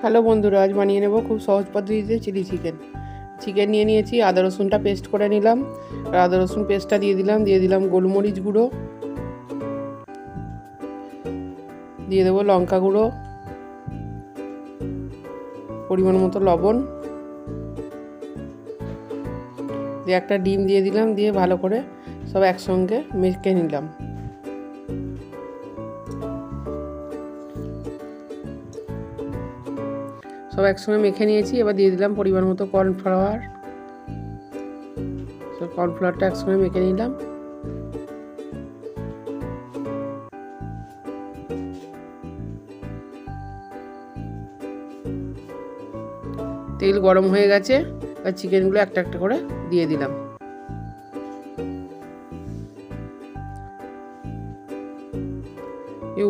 Hello বন্ধুরা, আজ বানিয়ে নেব খুব সহজ পদ্ধতিতে চিলি চিকেন নিয়ে নিয়েছি। আদা রসুনটা পেস্ট করে নিলাম। আর আদা রসুন পেস্টটা দিয়ে দিলাম গোলমরিচ গুঁড়ো, দিয়ে দেবো লঙ্কা গুঁড়ো, পরিমাণ মতো লবণ, দিয়ে একটা ডিম দিয়ে দিলাম, দিয়ে ভালো করে সব একসঙ্গে মেখে নিলাম। সব একসঙ্গে মেখে নিয়েছি। এবার দিয়ে দিলাম পরিমাণ মতো কর্নফ্লাওয়ার। কর্নফ্লাওয়ারটা একসঙ্গে মেখে নিলাম। তেল গরম হয়ে গেছে, আর চিকেনগুলো একটা একটা করে দিয়ে দিলাম।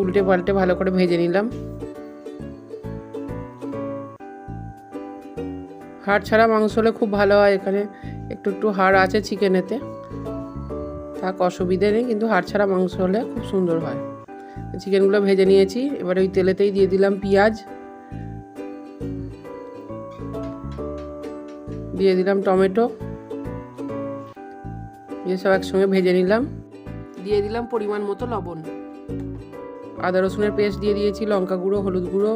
উল্টে পাল্টে ভালো করে ভেজে নিলাম। হাড় ছাড়া মাংস হলে খুব ভালো হয়। এখানে একটু একটু হাড় আছে চিকেনেতে, থাক অসুবিধে নেই, কিন্তু হাড় ছাড়া মাংস হলে খুব সুন্দর হয়। চিকেনগুলো ভেজে নিয়েছি। এবার ওই তেলেতেই দিয়ে দিলাম পেঁয়াজ, দিয়ে দিলাম টমেটো, দিয়ে সব একসঙ্গে ভেজে নিলাম। দিয়ে দিলাম পরিমাণ মতো লবণ। আদা রসুনের পেস্ট দিয়ে দিয়েছি, লঙ্কা গুঁড়ো, হলুদ গুঁড়ো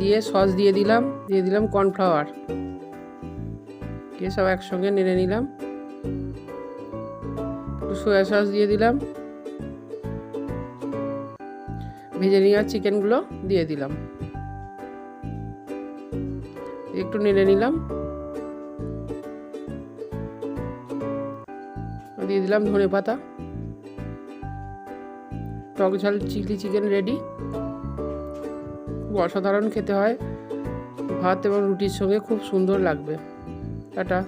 দিয়ে সস দিয়ে দিলাম কর্নফ্লাওয়ার, দিয়ে সব একসঙ্গে নেড়ে নিলাম। একটু সয়া সস দিয়ে দিলাম। ভেজে নেওয়া চিকেনগুলো দিয়ে দিলাম, একটু নেড়ে নিলাম। দিয়ে দিলাম ধনেপাতা। টক ঝাল চিলি চিকেন রেডি। খুব অসাধারণ খেতে হয়, ভাত এবং রুটির সঙ্গে খুব সুন্দর লাগবে। টাটা।